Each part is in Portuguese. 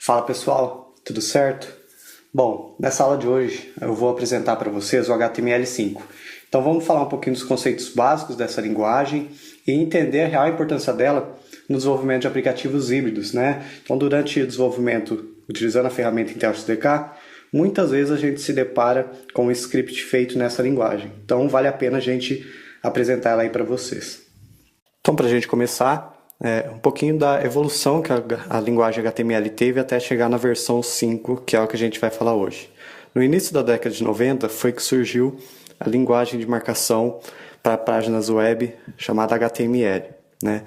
Fala pessoal, tudo certo? Bom, nessa aula de hoje eu vou apresentar para vocês o HTML5. Então vamos falar um pouquinho dos conceitos básicos dessa linguagem e entender a real importância dela no desenvolvimento de aplicativos híbridos, né? Então durante o desenvolvimento, utilizando a ferramenta Intel SDK, muitas vezes a gente se depara com um script feito nessa linguagem. Então vale a pena a gente apresentar ela aí para vocês. Então para a gente começar, um pouquinho da evolução que a linguagem HTML teve até chegar na versão 5, que é o que a gente vai falar hoje. No início da década de 90 foi que surgiu a linguagem de marcação para páginas web chamada HTML. Né?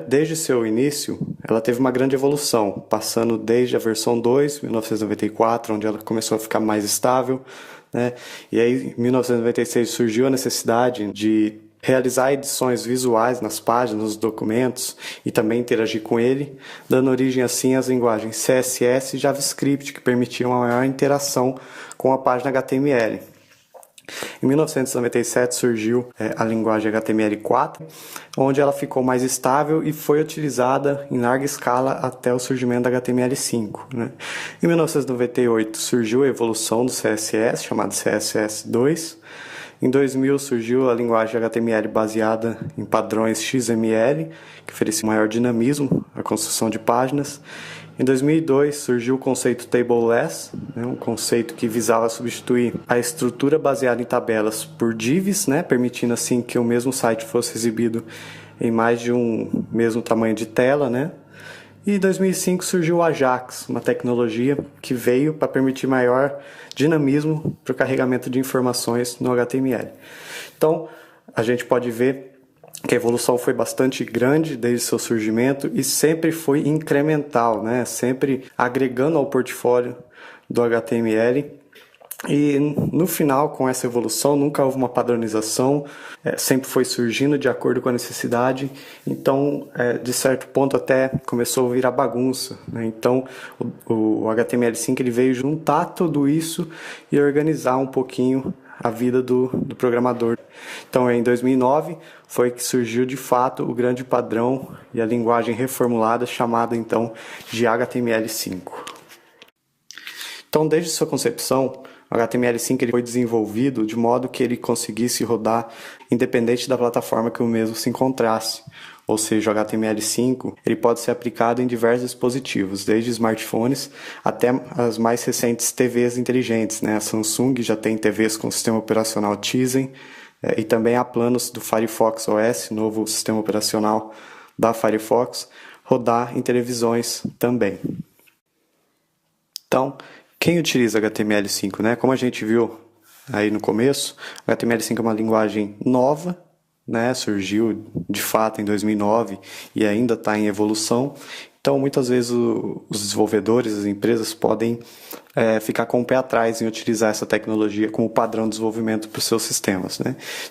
Desde seu início, ela teve uma grande evolução, passando desde a versão 2, 1994, onde ela começou a ficar mais estável, né? E aí, em 1996, surgiu a necessidade de realizar edições visuais nas páginas, nos documentos e também interagir com ele, dando origem assim às linguagens CSS e JavaScript, que permitiam uma maior interação com a página HTML. Em 1997 surgiu a linguagem HTML4, onde ela ficou mais estável e foi utilizada em larga escala até o surgimento da HTML5. Né? Em 1998 surgiu a evolução do CSS, chamado CSS2. Em 2000 surgiu a linguagem HTML baseada em padrões XML, que oferecia maior dinamismo à construção de páginas. Em 2002 surgiu o conceito tableless, um conceito que visava substituir a estrutura baseada em tabelas por divs, permitindo assim que o mesmo site fosse exibido em mais de um mesmo tamanho de tela. E em 2005 surgiu o Ajax, uma tecnologia que veio para permitir maior dinamismo para o carregamento de informações no HTML. Então, a gente pode ver que a evolução foi bastante grande desde seu surgimento e sempre foi incremental, sempre agregando ao portfólio do HTML. E no final, com essa evolução, nunca houve uma padronização, sempre foi surgindo de acordo com a necessidade, então, de certo ponto, até começou a virar bagunça. Então, o HTML5 ele veio juntar tudo isso e organizar um pouquinho a vida do programador. Então, em 2009, foi que surgiu de fato o grande padrão e a linguagem reformulada chamada então de HTML5. Então, desde sua concepção, o HTML5 ele foi desenvolvido de modo que ele conseguisse rodar independente da plataforma que o mesmo se encontrasse. Ou seja, o HTML5 ele pode ser aplicado em diversos dispositivos, desde smartphones até as mais recentes TVs inteligentes. A Samsung já tem TVs com sistema operacional Tizen e também há planos do Firefox OS, novo sistema operacional da Firefox, rodar em televisões também. Então, quem utiliza HTML5? Como a gente viu aí no começo, o HTML5 é uma linguagem nova, surgiu de fato em 2009 e ainda está em evolução. Então, muitas vezes os desenvolvedores, as empresas podem ficar com o pé atrás em utilizar essa tecnologia como padrão de desenvolvimento para os seus sistemas.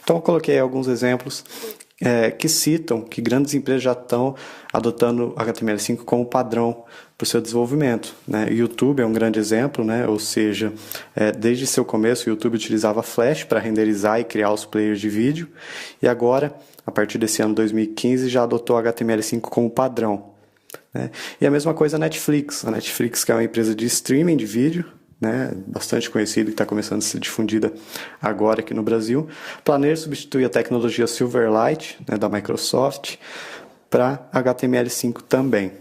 Então, eu coloquei alguns exemplos que citam que grandes empresas já estão adotando HTML5 como padrão para o seu desenvolvimento. O YouTube é um grande exemplo, ou seja, desde seu começo o YouTube utilizava Flash para renderizar e criar os players de vídeo, e agora, a partir desse ano 2015, já adotou HTML5 como padrão. E a mesma coisa a Netflix, que é uma empresa de streaming de vídeo, bastante conhecida, que está começando a ser difundida agora aqui no Brasil, planeja substituir a tecnologia Silverlight, da Microsoft, para HTML5 também.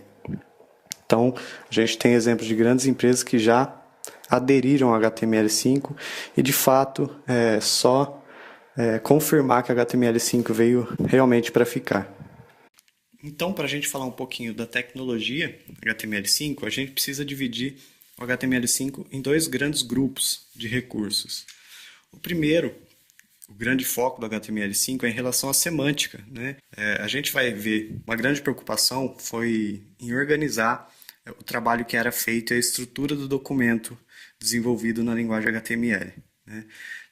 Então, a gente tem exemplos de grandes empresas que já aderiram ao HTML5 e, de fato, só confirmar que HTML5 veio realmente para ficar. Então, para a gente falar um pouquinho da tecnologia HTML5, a gente precisa dividir o HTML5 em dois grandes grupos de recursos. O primeiro, o grande foco do HTML5 é em relação à semântica. A gente vai ver uma grande preocupação foi em organizar o trabalho que era feito e a estrutura do documento desenvolvido na linguagem HTML.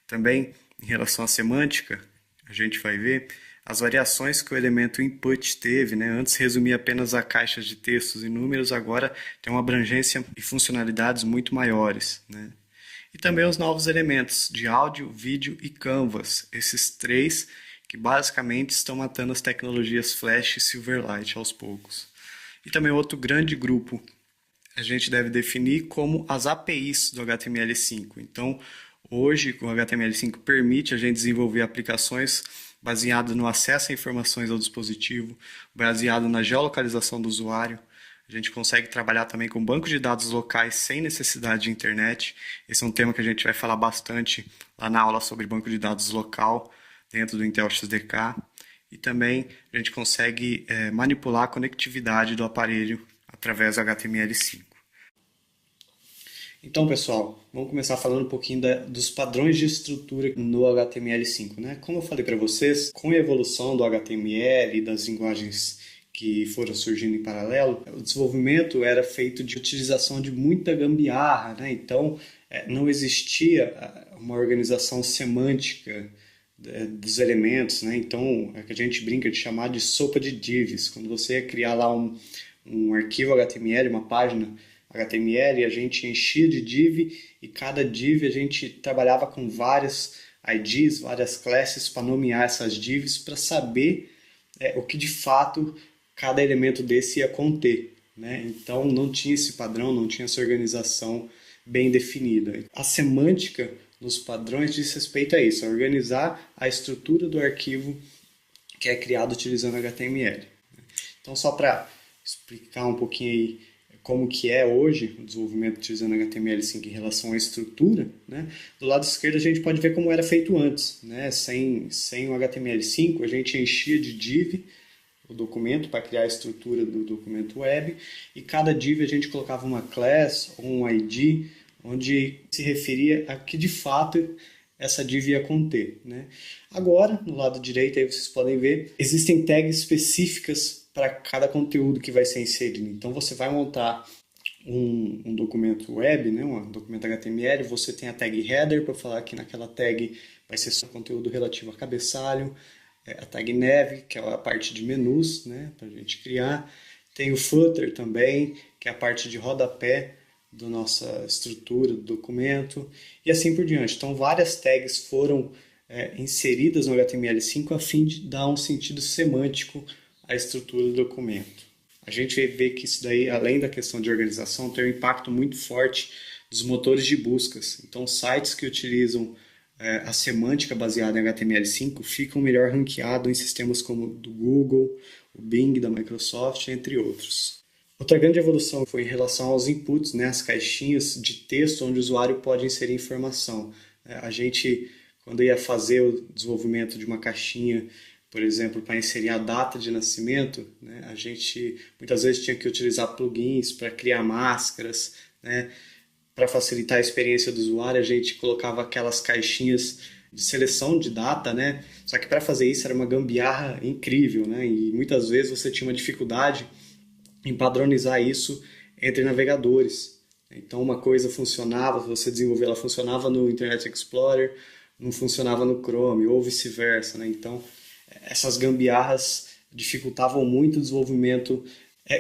Também, em relação à semântica, a gente vai ver as variações que o elemento input teve. Antes resumia apenas a caixas de textos e números, agora tem uma abrangência e funcionalidades muito maiores. E também os novos elementos de áudio, vídeo e canvas, esses três que basicamente estão matando as tecnologias Flash e Silverlight aos poucos. E também outro grande grupo a gente deve definir como as APIs do HTML5. Então, hoje, o HTML5 permite a gente desenvolver aplicações baseadas no acesso a informações ao dispositivo, baseado na geolocalização do usuário. A gente consegue trabalhar também com banco de dados locais sem necessidade de internet. Esse é um tema que a gente vai falar bastante lá na aula sobre banco de dados local, dentro do Intel XDK. E também a gente consegue manipular a conectividade do aparelho através do HTML5. Então, pessoal, vamos começar falando um pouquinho dos padrões de estrutura no HTML5, né? Como eu falei para vocês, com a evolução do HTML e das linguagens que foram surgindo em paralelo, o desenvolvimento era feito de utilização de muita gambiarra, né? Então, não existia uma organização semântica dos elementos, né? Então, é que a gente brinca de chamar de sopa de divs. Quando você ia criar lá um arquivo HTML, uma página HTML, a gente enchia de div e cada div a gente trabalhava com vários IDs, várias classes para nomear essas divs para saber o que de fato cada elemento desse ia conter, né? Então não tinha esse padrão, não tinha essa organização bem definida. A semântica nos padrões diz respeito a isso, a organizar a estrutura do arquivo que é criado utilizando HTML. Então só para explicar um pouquinho aí como que é hoje o desenvolvimento utilizando HTML5 em relação à estrutura, né? Do lado esquerdo a gente pode ver como era feito antes, né? Sem o HTML5 a gente enchia de div o documento para criar a estrutura do documento web e cada div a gente colocava uma class ou um ID onde se referia a que de fato essa div ia conter, né? Agora, no lado direito, aí vocês podem ver, existem tags específicas para cada conteúdo que vai ser inserido. Então, você vai montar um documento web, né, um documento HTML, você tem a tag header para falar que naquela tag vai ser só conteúdo relativo a cabeçalho, a tag nav, que é a parte de menus, né, para a gente criar. Tem o footer também, que é a parte de rodapé da nossa estrutura do documento, e assim por diante. Então, várias tags foram inseridas no HTML5 a fim de dar um sentido semântico à estrutura do documento. A gente vê que isso daí, além da questão de organização, tem um impacto muito forte dos motores de buscas. Então, sites que utilizam a semântica baseada em HTML5 ficam melhor ranqueados em sistemas como o do Google, o Bing da Microsoft, entre outros. Outra grande evolução foi em relação aos inputs, né, as caixinhas de texto onde o usuário pode inserir informação. A gente, quando ia fazer o desenvolvimento de uma caixinha, por exemplo, para inserir a data de nascimento, né, a gente muitas vezes tinha que utilizar plugins para criar máscaras, né, para facilitar a experiência do usuário, a gente colocava aquelas caixinhas de seleção de data, né? Só que para fazer isso era uma gambiarra incrível, né? E muitas vezes você tinha uma dificuldade em padronizar isso entre navegadores. Então uma coisa funcionava, você desenvolvia, ela funcionava no Internet Explorer, não funcionava no Chrome, ou vice-versa, né? Então essas gambiarras dificultavam muito o desenvolvimento.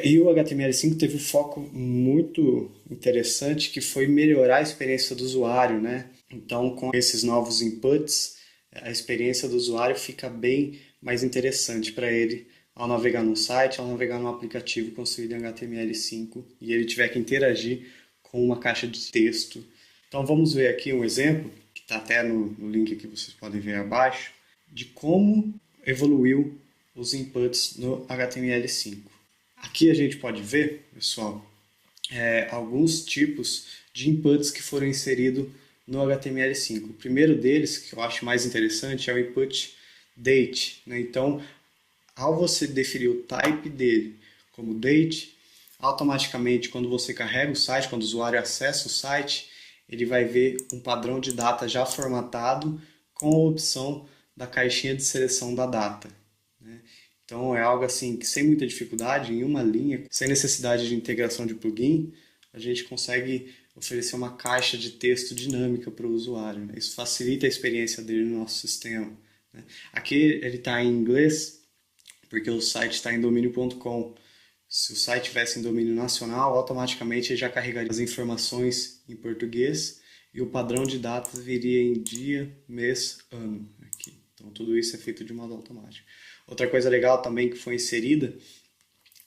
E o HTML5 teve um foco muito interessante que foi melhorar a experiência do usuário, né? Então, com esses novos inputs, a experiência do usuário fica bem mais interessante para ele ao navegar no site, ao navegar no aplicativo construído em HTML5 e ele tiver que interagir com uma caixa de texto. Então, vamos ver aqui um exemplo, que está até no link que vocês podem ver abaixo, de como evoluiu os inputs no HTML5. Aqui a gente pode ver, pessoal, alguns tipos de inputs que foram inseridos no HTML5. O primeiro deles, que eu acho mais interessante, é o input date, né? Então, ao você definir o type dele como date, automaticamente quando você carrega o site, quando o usuário acessa o site, ele vai ver um padrão de data já formatado com a opção da caixinha de seleção da data, né? Então é algo assim que sem muita dificuldade, em uma linha, sem necessidade de integração de plugin, a gente consegue oferecer uma caixa de texto dinâmica para o usuário, né? Isso facilita a experiência dele no nosso sistema, né? Aqui ele está em inglês, porque o site está em domínio.com. Se o site tivesse em domínio nacional, automaticamente ele já carregaria as informações em português e o padrão de datas viria em dia, mês, ano. Aqui. Então tudo isso é feito de modo automático. Outra coisa legal também que foi inserida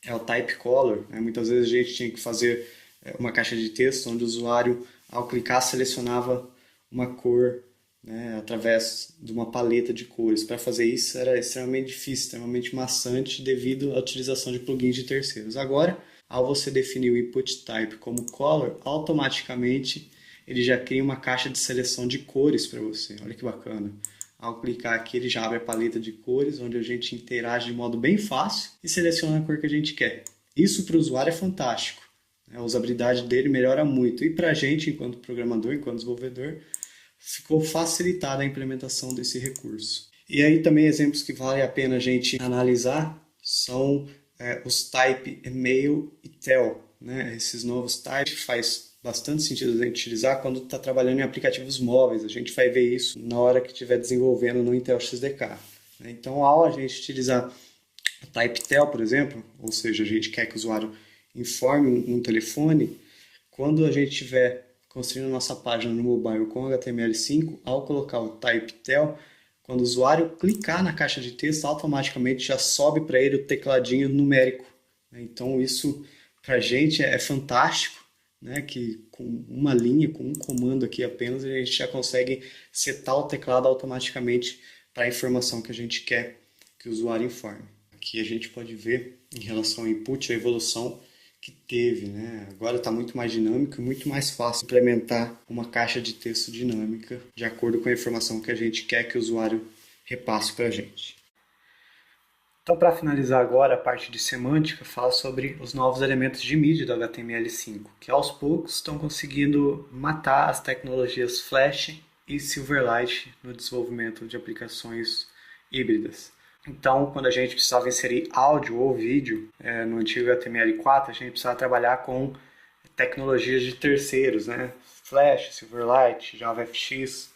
é o type color, né? Muitas vezes a gente tinha que fazer uma caixa de texto onde o usuário, ao clicar, selecionava uma cor, né, através de uma paleta de cores. Para fazer isso era extremamente difícil, extremamente maçante devido à utilização de plugins de terceiros. Agora, ao você definir o input type como color, automaticamente ele já cria uma caixa de seleção de cores para você. Olha que bacana. Ao clicar aqui, ele já abre a paleta de cores, onde a gente interage de modo bem fácil e seleciona a cor que a gente quer. Isso para o usuário é fantástico. A usabilidade dele melhora muito. E para a gente, enquanto programador, enquanto desenvolvedor, ficou facilitada a implementação desse recurso. E aí também exemplos que vale a pena a gente analisar são os type email e tel. Né? Esses novos types faz bastante sentido a gente utilizar quando está trabalhando em aplicativos móveis. A gente vai ver isso na hora que estiver desenvolvendo no Intel XDK. Né? Então, ao a gente utilizar o type tel, por exemplo, ou seja, a gente quer que o usuário informe um telefone, quando a gente estiver construindo a nossa página no mobile com HTML5, ao colocar o type tel, quando o usuário clicar na caixa de texto, automaticamente já sobe para ele o tecladinho numérico. Então isso para a gente é fantástico, né? Que com uma linha, com um comando aqui apenas, a gente já consegue setar o teclado automaticamente para a informação que a gente quer que o usuário informe. Aqui a gente pode ver em relação ao input a evolução que teve, né? Agora está muito mais dinâmico e muito mais fácil implementar uma caixa de texto dinâmica de acordo com a informação que a gente quer que o usuário repasse para a gente. Então, para finalizar agora a parte de semântica, fala sobre os novos elementos de mídia do HTML5, que aos poucos estão conseguindo matar as tecnologias Flash e Silverlight no desenvolvimento de aplicações híbridas. Então, quando a gente precisava inserir áudio ou vídeo no antigo HTML4, a gente precisava trabalhar com tecnologias de terceiros, né? Flash, Silverlight, JavaFX,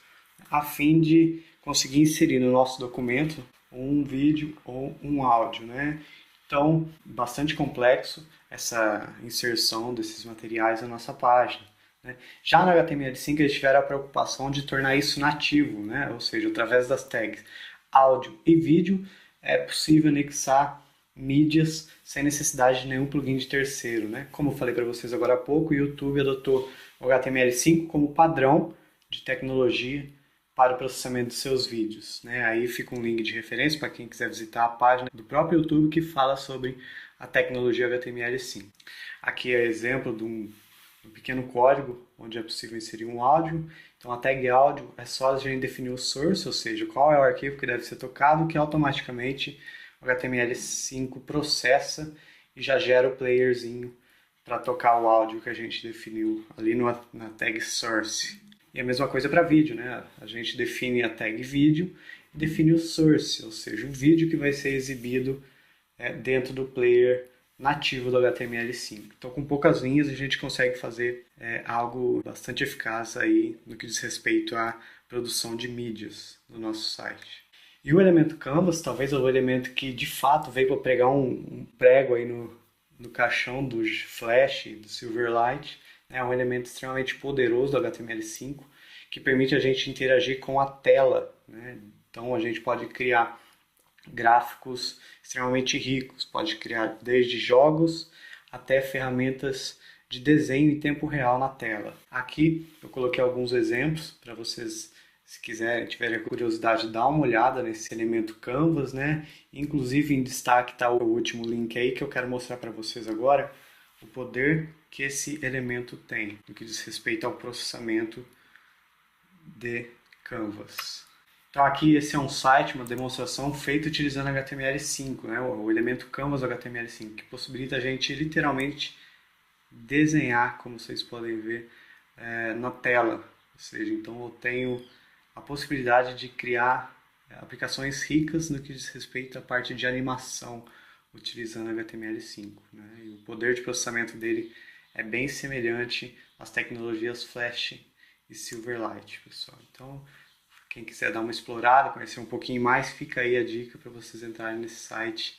a fim de conseguir inserir no nosso documento um vídeo ou um áudio, né? Então, bastante complexo essa inserção desses materiais na nossa página. Né? Já no HTML5 eles tiveram a preocupação de tornar isso nativo, né? Ou seja, através das tags áudio e vídeo é possível anexar mídias sem necessidade de nenhum plugin de terceiro. Né? Como eu falei para vocês agora há pouco, o YouTube adotou o HTML5 como padrão de tecnologia para o processamento de seus vídeos. Né? Aí fica um link de referência para quem quiser visitar a página do próprio YouTube que fala sobre a tecnologia HTML5. Aqui é exemplo de um pequeno código onde é possível inserir um áudio. Então a tag áudio é só a gente definir o source, ou seja, qual é o arquivo que deve ser tocado, que automaticamente o HTML5 processa e já gera o playerzinho para tocar o áudio que a gente definiu ali na tag source. E a mesma coisa para vídeo, né? A gente define a tag vídeo e define o source, ou seja, o vídeo que vai ser exibido dentro do player nativo do HTML5. Então, com poucas linhas, a gente consegue fazer algo bastante eficaz aí no que diz respeito à produção de mídias no nosso site. E o elemento Canvas, talvez é o elemento que de fato veio para pregar um prego aí no caixão do Flash e do Silverlight. É um elemento extremamente poderoso do HTML5 que permite a gente interagir com a tela. Né? Então, a gente pode criar gráficos extremamente ricos, pode criar desde jogos até ferramentas de desenho em tempo real na tela. Aqui eu coloquei alguns exemplos para vocês, se quiserem, tiverem curiosidade, dar uma olhada nesse elemento Canvas, né? Inclusive em destaque está o último link aí que eu quero mostrar para vocês agora, o poder que esse elemento tem no que diz respeito ao processamento de Canvas. Então aqui esse é um site, uma demonstração feita utilizando HTML5, né? O elemento Canvas do HTML5, que possibilita a gente literalmente desenhar, como vocês podem ver, na tela. Ou seja, então eu tenho a possibilidade de criar aplicações ricas no que diz respeito à parte de animação utilizando HTML5. Né? E o poder de processamento dele é bem semelhante às tecnologias Flash e Silverlight, pessoal. Então, quem quiser dar uma explorada, conhecer um pouquinho mais, fica aí a dica para vocês entrarem nesse site.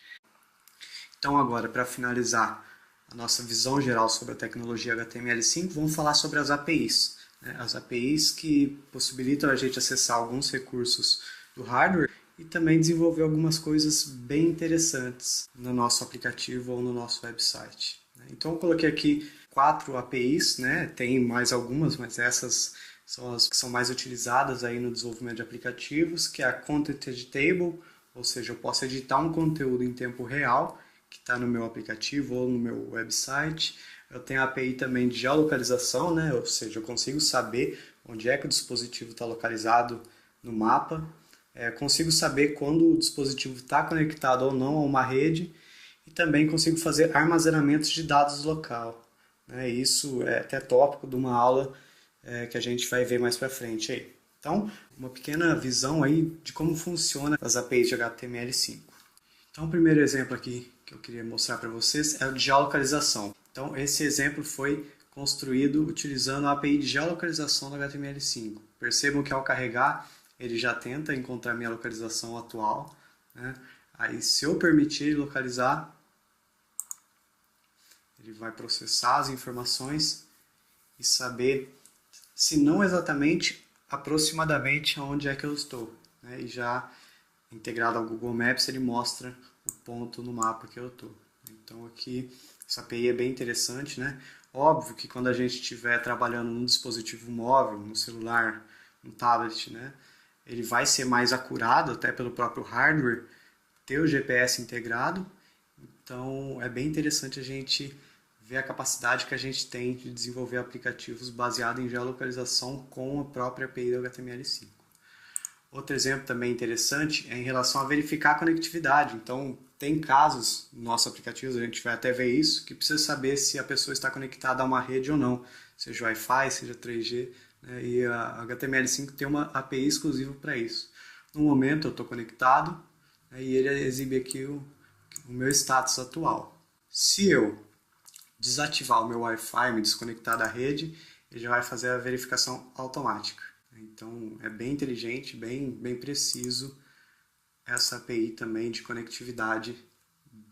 Então agora, para finalizar a nossa visão geral sobre a tecnologia HTML5, vamos falar sobre as APIs. Né? As APIs que possibilitam a gente acessar alguns recursos do hardware e também desenvolver algumas coisas bem interessantes no nosso aplicativo ou no nosso website. Então eu coloquei aqui 4 APIs, né? Tem mais algumas, mas essas são as que são mais utilizadas aí no desenvolvimento de aplicativos, que é a Content Editable, ou seja, eu posso editar um conteúdo em tempo real, que está no meu aplicativo ou no meu website. Eu tenho a API também de geolocalização, né? Ou seja, eu consigo saber onde é que o dispositivo está localizado no mapa. Consigo saber quando o dispositivo está conectado ou não a uma rede. E também consigo fazer armazenamentos de dados local. Isso é até tópico de uma aula que a gente vai ver mais para frente aí. Então, uma pequena visão aí de como funciona as APIs de HTML5. Então, o primeiro exemplo aqui que eu queria mostrar para vocês é o de geolocalização. Então, esse exemplo foi construído utilizando a API de geolocalização do HTML5. Percebam que ao carregar, ele já tenta encontrar minha localização atual, né? Aí, se eu permitir localizar, ele vai processar as informações e saber, se não exatamente, aproximadamente onde é que eu estou, né? E já integrado ao Google Maps, ele mostra o ponto no mapa que eu estou. Então aqui, essa API é bem interessante, né? Óbvio que quando a gente estiver trabalhando num dispositivo móvel, no celular, no tablet, né? Ele vai ser mais acurado, até pelo próprio hardware, ter o GPS integrado. Então é bem interessante a gente ver a capacidade que a gente tem de desenvolver aplicativos baseados em geolocalização com a própria API do HTML5. Outro exemplo também interessante é em relação a verificar a conectividade. Então, tem casos no nosso aplicativo, a gente vai até ver isso, que precisa saber se a pessoa está conectada a uma rede ou não, seja Wi-Fi, seja 3G, né? E a HTML5 tem uma API exclusiva para isso. No momento eu estou conectado, né? E ele exibe aqui o meu status atual. Se eu desativar o meu Wi-Fi, me desconectar da rede, ele já vai fazer a verificação automática. Então é bem inteligente, bem preciso essa API também de conectividade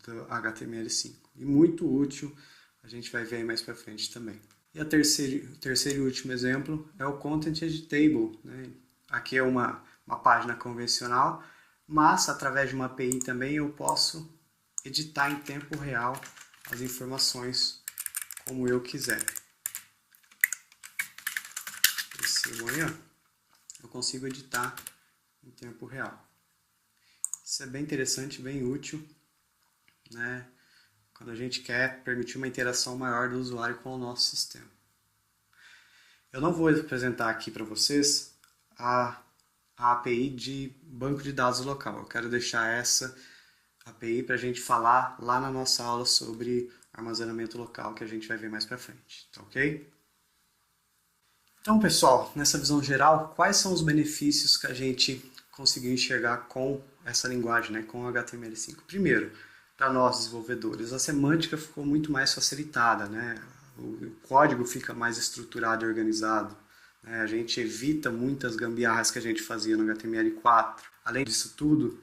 do HTML5. E muito útil, a gente vai ver aí mais para frente também. E o terceiro e último exemplo é o Content Editable, né? Aqui é uma página convencional, mas através de uma API também eu posso editar em tempo real as informações como eu quiser. Percebam aí, ó. Eu consigo editar em tempo real. Isso é bem interessante, bem útil, né? Quando a gente quer permitir uma interação maior do usuário com o nosso sistema. Eu não vou apresentar aqui para vocês a API de banco de dados local. Eu quero deixar essa API para a gente falar lá na nossa aula sobre armazenamento local, que a gente vai ver mais para frente, tá ok? Então, pessoal, nessa visão geral, quais são os benefícios que a gente conseguiu enxergar com essa linguagem, né, com o HTML5? Primeiro, para nós desenvolvedores, a semântica ficou muito mais facilitada, né? O código fica mais estruturado e organizado, né? A gente evita muitas gambiarras que a gente fazia no HTML4. Além disso tudo,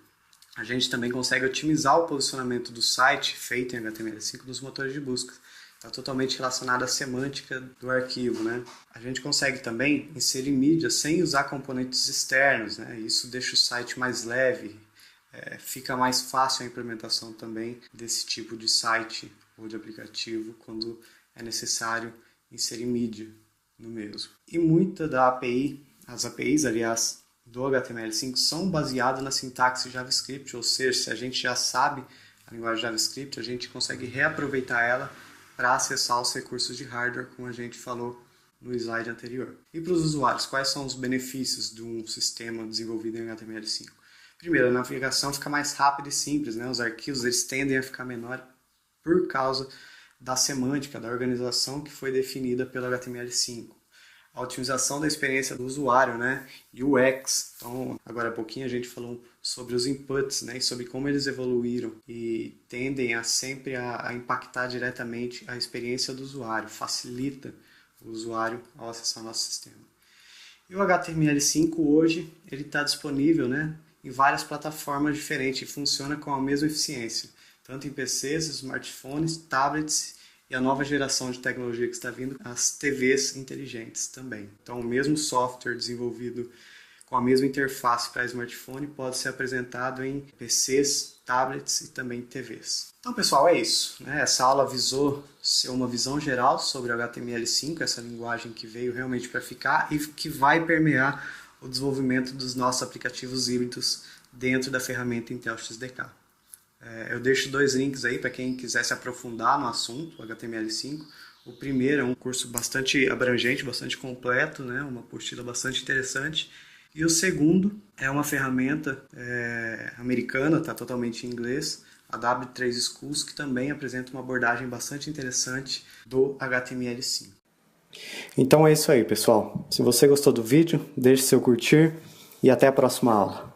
a gente também consegue otimizar o posicionamento do site feito em HTML5 nos motores de busca. Está totalmente relacionado à semântica do arquivo, né? A gente consegue também inserir mídia sem usar componentes externos, né? Isso deixa o site mais leve, fica mais fácil a implementação também desse tipo de site ou de aplicativo quando é necessário inserir mídia no mesmo. E muita da API, as APIs, aliás, do HTML5 são baseadas na sintaxe JavaScript, ou seja, se a gente já sabe a linguagem JavaScript, a gente consegue reaproveitar ela para acessar os recursos de hardware, como a gente falou no slide anterior. E para os usuários, quais são os benefícios de um sistema desenvolvido em HTML5? Primeiro, a navegação fica mais rápida e simples, né? Os arquivos eles tendem a ficar menores por causa da semântica, da organização que foi definida pelo HTML5. A otimização da experiência do usuário, né? UX. Então, agora há pouquinho a gente falou sobre os inputs, né? E sobre como eles evoluíram e tendem a sempre a impactar diretamente a experiência do usuário, facilita o usuário ao acessar o nosso sistema. E o HTML5 hoje ele está disponível, né, em várias plataformas diferentes e funciona com a mesma eficiência, tanto em PCs, smartphones, tablets e a nova geração de tecnologia que está vindo, as TVs inteligentes também. Então, o mesmo software desenvolvido com a mesma interface para smartphone pode ser apresentado em PCs, tablets e também TVs. Então, pessoal, é isso, né? Essa aula visou ser uma visão geral sobre o HTML5, essa linguagem que veio realmente para ficar e que vai permear o desenvolvimento dos nossos aplicativos híbridos dentro da ferramenta Intel XDK. Eu deixo 2 links aí para quem quiser se aprofundar no assunto, HTML5. O primeiro é um curso bastante abrangente, bastante completo, né? Uma apostila bastante interessante. E o segundo é uma ferramenta americana, está totalmente em inglês, a W3 Schools, que também apresenta uma abordagem bastante interessante do HTML5. Então é isso aí, pessoal. Se você gostou do vídeo, deixe seu curtir e até a próxima aula.